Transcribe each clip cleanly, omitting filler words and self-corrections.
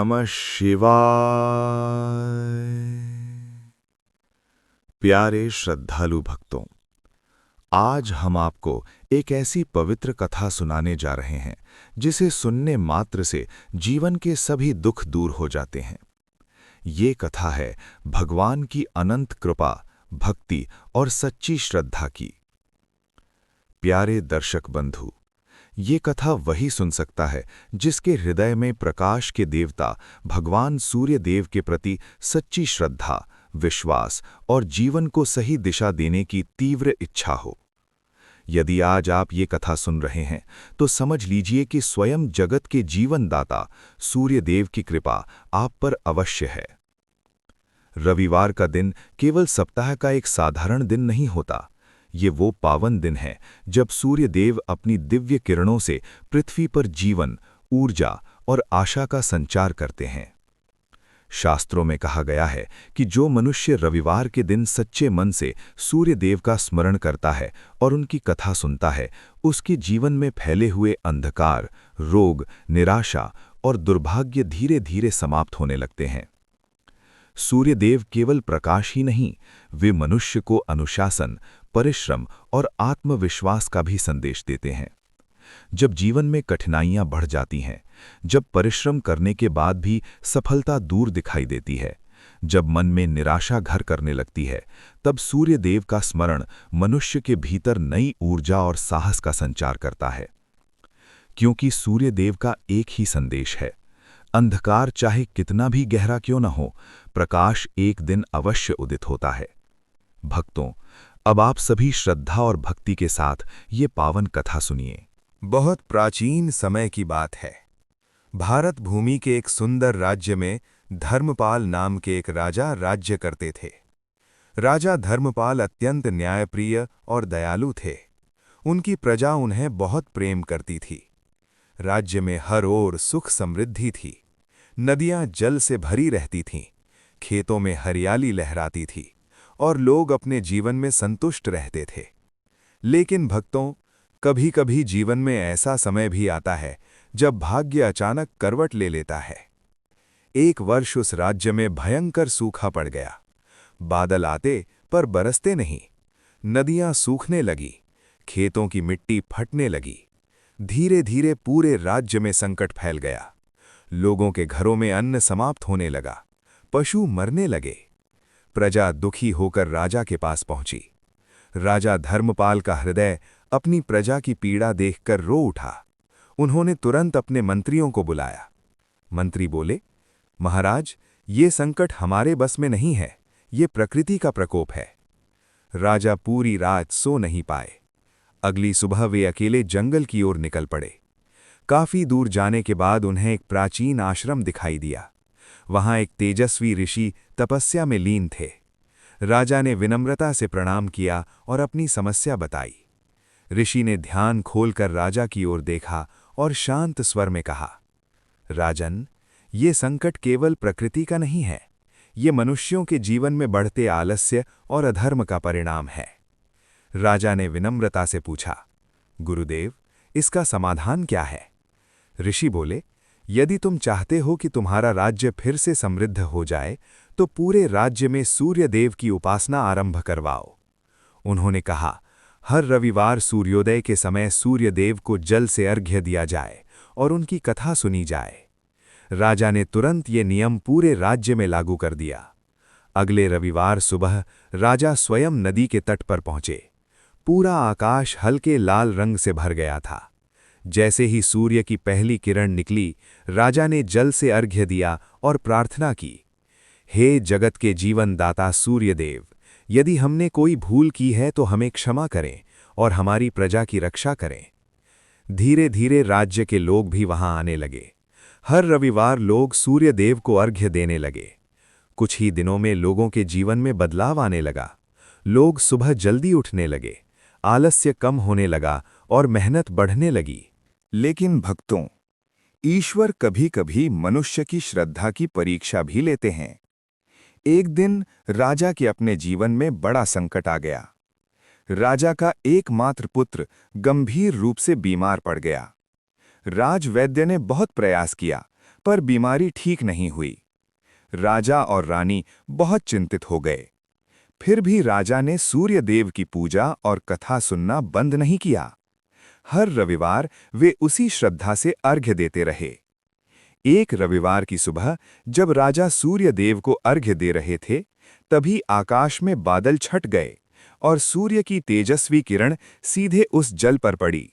नमः शिवाय। प्यारे श्रद्धालु भक्तों, आज हम आपको एक ऐसी पवित्र कथा सुनाने जा रहे हैं जिसे सुनने मात्र से जीवन के सभी दुख दूर हो जाते हैं। ये कथा है भगवान की अनंत कृपा, भक्ति और सच्ची श्रद्धा की। प्यारे दर्शक बंधु, ये कथा वही सुन सकता है जिसके हृदय में प्रकाश के देवता भगवान सूर्य देव के प्रति सच्ची श्रद्धा, विश्वास और जीवन को सही दिशा देने की तीव्र इच्छा हो। यदि आज आप ये कथा सुन रहे हैं तो समझ लीजिए कि स्वयं जगत के जीवनदाता सूर्य देव की कृपा आप पर अवश्य है। रविवार का दिन केवल सप्ताह का एक साधारण दिन नहीं होता। ये वो पावन दिन है जब सूर्य देव अपनी दिव्य किरणों से पृथ्वी पर जीवन, ऊर्जा और आशा का संचार करते हैं। शास्त्रों में कहा गया है कि जो मनुष्य रविवार के दिन सच्चे मन से सूर्य देव का स्मरण करता है और उनकी कथा सुनता है, उसके जीवन में फैले हुए अंधकार, रोग, निराशा और दुर्भाग्य धीरे धीरे समाप्त होने लगते हैं। सूर्यदेव केवल प्रकाश ही नहीं, वे मनुष्य को अनुशासन, परिश्रम और आत्मविश्वास का भी संदेश देते हैं। जब जीवन में कठिनाइयां बढ़ जाती हैं, जब परिश्रम करने के बाद भी सफलता दूर दिखाई देती है, जब मन में निराशा घर करने लगती है, तब सूर्यदेव का स्मरण मनुष्य के भीतर नई ऊर्जा और साहस का संचार करता है। क्योंकि सूर्यदेव का एक ही संदेश है, अंधकार चाहे कितना भी गहरा क्यों न हो, प्रकाश एक दिन अवश्य उदित होता है। भक्तों, अब आप सभी श्रद्धा और भक्ति के साथ ये पावन कथा सुनिए। बहुत प्राचीन समय की बात है। भारत भूमि के एक सुंदर राज्य में धर्मपाल नाम के एक राजा राज्य करते थे। राजा धर्मपाल अत्यंत न्यायप्रिय और दयालु थे। उनकी प्रजा उन्हें बहुत प्रेम करती थी। राज्य में हर ओर सुख समृद्धि थी। नदियां जल से भरी रहती थीं, खेतों में हरियाली लहराती थी और लोग अपने जीवन में संतुष्ट रहते थे। लेकिन भक्तों, कभी-कभी जीवन में ऐसा समय भी आता है जब भाग्य अचानक करवट ले लेता है। एक वर्ष उस राज्य में भयंकर सूखा पड़ गया। बादल आते पर बरसते नहीं। नदियां सूखने लगी, खेतों की मिट्टी फटने लगी। धीरे धीरे पूरे राज्य में संकट फैल गया। लोगों के घरों में अन्न समाप्त होने लगा, पशु मरने लगे। प्रजा दुखी होकर राजा के पास पहुंची। राजा धर्मपाल का हृदय अपनी प्रजा की पीड़ा देखकर रो उठा। उन्होंने तुरंत अपने मंत्रियों को बुलाया। मंत्री बोले, महाराज, ये संकट हमारे बस में नहीं है, ये प्रकृति का प्रकोप है। राजा पूरी रात सो नहीं पाए। अगली सुबह वे अकेले जंगल की ओर निकल पड़े। काफी दूर जाने के बाद उन्हें एक प्राचीन आश्रम दिखाई दिया। वहां एक तेजस्वी ऋषि तपस्या में लीन थे। राजा ने विनम्रता से प्रणाम किया और अपनी समस्या बताई। ऋषि ने ध्यान खोलकर राजा की ओर देखा और शांत स्वर में कहा, राजन, ये संकट केवल प्रकृति का नहीं है, ये मनुष्यों के जीवन में बढ़ते आलस्य और अधर्म का परिणाम है। राजा ने विनम्रता से पूछा, गुरुदेव, इसका समाधान क्या है? ऋषि बोले, यदि तुम चाहते हो कि तुम्हारा राज्य फिर से समृद्ध हो जाए, तो पूरे राज्य में सूर्यदेव की उपासना आरंभ करवाओ। उन्होंने कहा, हर रविवार सूर्योदय के समय सूर्यदेव को जल से अर्घ्य दिया जाए और उनकी कथा सुनी जाए। राजा ने तुरंत ये नियम पूरे राज्य में लागू कर दिया। अगले रविवार सुबह राजा स्वयं नदी के तट पर पहुंचे। पूरा आकाश हल्के लाल रंग से भर गया था। जैसे ही सूर्य की पहली किरण निकली, राजा ने जल से अर्घ्य दिया और प्रार्थना की, हे जगत के जीवन दाता सूर्यदेव, यदि हमने कोई भूल की है तो हमें क्षमा करें और हमारी प्रजा की रक्षा करें। धीरे धीरे राज्य के लोग भी वहां आने लगे। हर रविवार लोग सूर्यदेव को अर्घ्य देने लगे। कुछ ही दिनों में लोगों के जीवन में बदलाव आने लगा। लोग सुबह जल्दी उठने लगे, आलस्य कम होने लगा और मेहनत बढ़ने लगी। लेकिन भक्तों, ईश्वर कभी-कभी मनुष्य की श्रद्धा की परीक्षा भी लेते हैं। एक दिन राजा के अपने जीवन में बड़ा संकट आ गया। राजा का एकमात्र पुत्र गंभीर रूप से बीमार पड़ गया। राजवैद्य ने बहुत प्रयास किया, पर बीमारी ठीक नहीं हुई। राजा और रानी बहुत चिंतित हो गए। फिर भी राजा ने सूर्य देव की पूजा और कथा सुनना बंद नहीं किया। हर रविवार वे उसी श्रद्धा से अर्घ्य देते रहे। एक रविवार की सुबह जब राजा सूर्य देव को अर्घ्य दे रहे थे, तभी आकाश में बादल छट गए और सूर्य की तेजस्वी किरण सीधे उस जल पर पड़ी।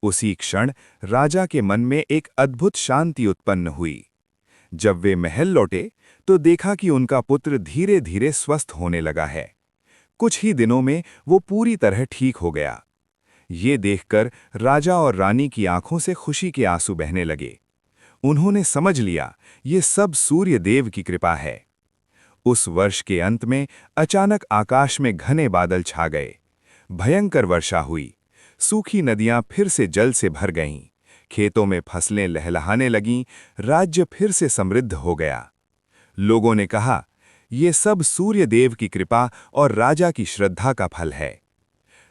उसी क्षण राजा के मन में एक अद्भुत शांति उत्पन्न हुई। जब वे महल लौटे तो देखा कि उनका पुत्र धीरे धीरे स्वस्थ होने लगा है। कुछ ही दिनों में वो पूरी तरह ठीक हो गया। ये देखकर राजा और रानी की आंखों से खुशी के आंसू बहने लगे। उन्होंने समझ लिया ये सब सूर्य देव की कृपा है। उस वर्ष के अंत में अचानक आकाश में घने बादल छा गए। भयंकर वर्षा हुई। सूखी नदियां फिर से जल से भर गईं। खेतों में फसलें लहलहाने लगीं। राज्य फिर से समृद्ध हो गया। लोगों ने कहा, ये सब सूर्य देव की कृपा और राजा की श्रद्धा का फल है।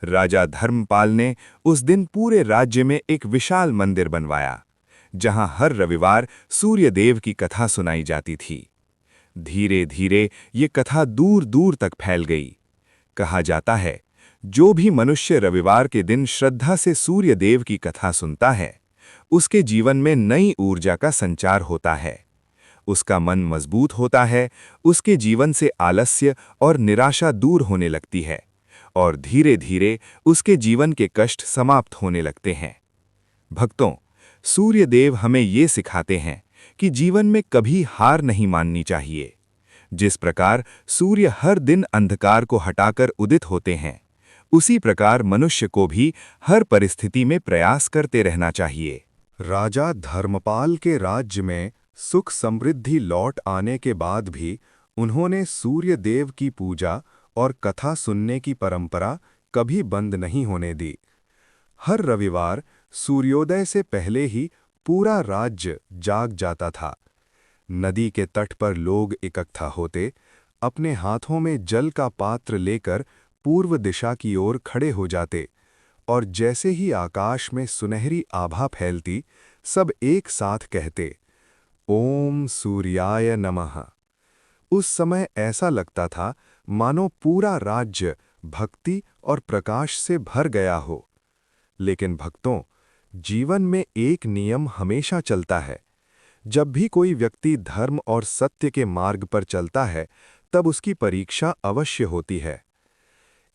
राजा धर्मपाल ने उस दिन पूरे राज्य में एक विशाल मंदिर बनवाया, जहां हर रविवार सूर्य देव की कथा सुनाई जाती थी। धीरे धीरे ये कथा दूर दूर तक फैल गई। कहा जाता है, जो भी मनुष्य रविवार के दिन श्रद्धा से सूर्य देव की कथा सुनता है, उसके जीवन में नई ऊर्जा का संचार होता है। उसका मन मजबूत होता है, उसके जीवन से आलस्य और निराशा दूर होने लगती है और धीरे धीरे उसके जीवन के कष्ट समाप्त होने लगते हैं। भक्तों, सूर्य देव हमें ये सिखाते हैं कि जीवन में कभी हार नहीं माननी चाहिए। जिस प्रकार सूर्य हर दिन अंधकार को हटाकर उदित होते हैं, उसी प्रकार मनुष्य को भी हर परिस्थिति में प्रयास करते रहना चाहिए। राजा धर्मपाल के राज्य में सुख समृद्धि लौट आने के बाद भी उन्होंने सूर्य देव की पूजा और कथा सुनने की परंपरा कभी बंद नहीं होने दी। हर रविवार सूर्योदय से पहले ही पूरा राज्य जाग जाता था। नदी के तट पर लोग इकट्ठा होते, अपने हाथों में जल का पात्र लेकर पूर्व दिशा की ओर खड़े हो जाते और जैसे ही आकाश में सुनहरी आभा फैलती, सब एक साथ कहते, ओम सूर्याय नमः। उस समय ऐसा लगता था मानो पूरा राज्य भक्ति और प्रकाश से भर गया हो। लेकिन भक्तों, जीवन में एक नियम हमेशा चलता है। जब भी कोई व्यक्ति धर्म और सत्य के मार्ग पर चलता है, तब उसकी परीक्षा अवश्य होती है।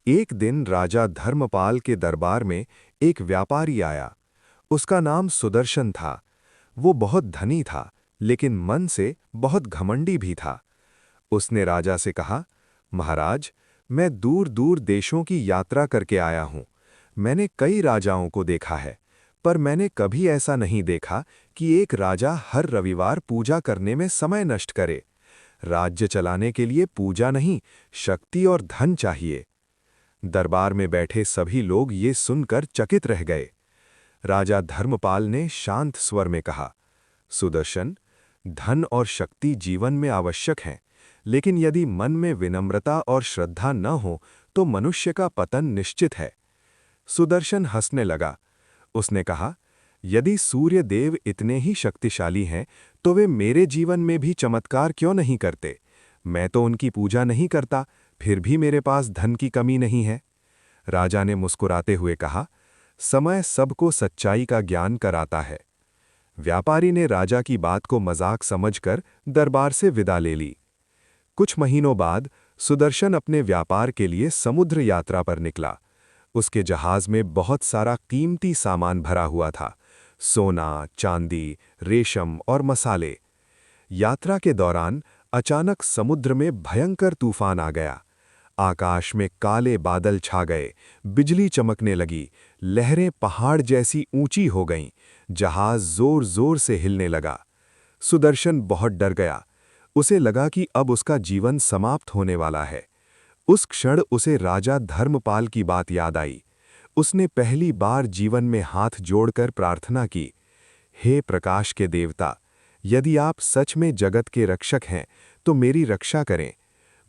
एक दिन राजा धर्मपाल के दरबार में एक व्यापारी आया। उसका नाम सुदर्शन था। वो बहुत धनी था, लेकिन मन से बहुत घमंडी भी था। उसने राजा से कहा, महाराज, मैं दूर दूर देशों की यात्रा करके आया हूँ। मैंने कई राजाओं को देखा है, पर मैंने कभी ऐसा नहीं देखा कि एक राजा हर रविवार पूजा करने में समय नष्ट करे। राज्य चलाने के लिए पूजा नहीं, शक्ति और धन चाहिए। दरबार में बैठे सभी लोग ये सुनकर चकित रह गए। राजा धर्मपाल ने शांत स्वर में कहा, सुदर्शन, धन और शक्ति जीवन में आवश्यक हैं, लेकिन यदि मन में विनम्रता और श्रद्धा न हो तो मनुष्य का पतन निश्चित है। सुदर्शन हंसने लगा। उसने कहा, यदि सूर्य देव इतने ही शक्तिशाली हैं, तो वे मेरे जीवन में भी चमत्कार क्यों नहीं करते? मैं तो उनकी पूजा नहीं करता, फिर भी मेरे पास धन की कमी नहीं है। राजा ने मुस्कुराते हुए कहा, समय सबको सच्चाई का ज्ञान कराता है। व्यापारी ने राजा की बात को मजाक समझकर दरबार से विदा ले ली। कुछ महीनों बाद सुदर्शन अपने व्यापार के लिए समुद्र यात्रा पर निकला। उसके जहाज में बहुत सारा कीमती सामान भरा हुआ था, सोना, चांदी, रेशम और मसाले। यात्रा के दौरान अचानक समुद्र में भयंकर तूफान आ गया। आकाश में काले बादल छा गए, बिजली चमकने लगी, लहरें पहाड़ जैसी ऊंची हो गईं, जहाज जोर जोर से हिलने लगा। सुदर्शन बहुत डर गया। उसे लगा कि अब उसका जीवन समाप्त होने वाला है। उस क्षण उसे राजा धर्मपाल की बात याद आई। उसने पहली बार जीवन में हाथ जोड़कर प्रार्थना की, हे प्रकाश के देवता, यदि आप सच में जगत के रक्षक हैं तो मेरी रक्षा करें।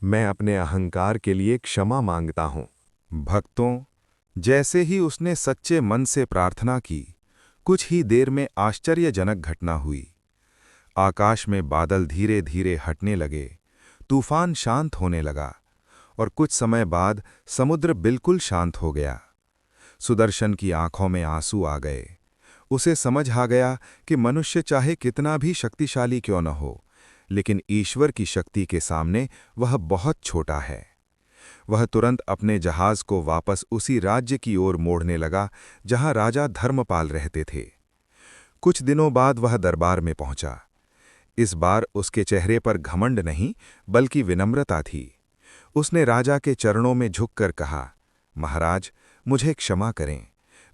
मैं अपने अहंकार के लिए क्षमा मांगता हूँ। भक्तों, जैसे ही उसने सच्चे मन से प्रार्थना की, कुछ ही देर में आश्चर्यजनक घटना हुई। आकाश में बादल धीरे धीरे हटने लगे, तूफान शांत होने लगा और कुछ समय बाद समुद्र बिल्कुल शांत हो गया। सुदर्शन की आंखों में आंसू आ गए। उसे समझ आ गया कि मनुष्य चाहे कितना भी शक्तिशाली क्यों न हो, लेकिन ईश्वर की शक्ति के सामने वह बहुत छोटा है। वह तुरंत अपने जहाज को वापस उसी राज्य की ओर मोड़ने लगा जहां राजा धर्मपाल रहते थे। कुछ दिनों बाद वह दरबार में पहुंचा। इस बार उसके चेहरे पर घमंड नहीं बल्कि विनम्रता थी। उसने राजा के चरणों में झुककर कहा, महाराज, मुझे क्षमा करें।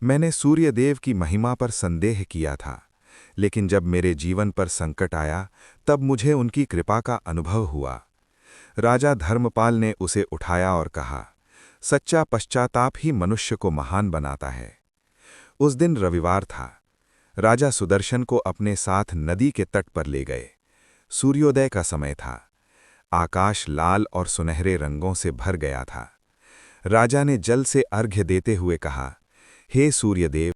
मैंने सूर्यदेव की महिमा पर संदेह किया था, लेकिन जब मेरे जीवन पर संकट आया तब मुझे उनकी कृपा का अनुभव हुआ। राजा धर्मपाल ने उसे उठाया और कहा, सच्चा पश्चाताप ही मनुष्य को महान बनाता है। उस दिन रविवार था। राजा सुदर्शन को अपने साथ नदी के तट पर ले गए। सूर्योदय का समय था। आकाश लाल और सुनहरे रंगों से भर गया था। राजा ने जल से अर्घ्य देते हुए कहा, हे सूर्यदेव,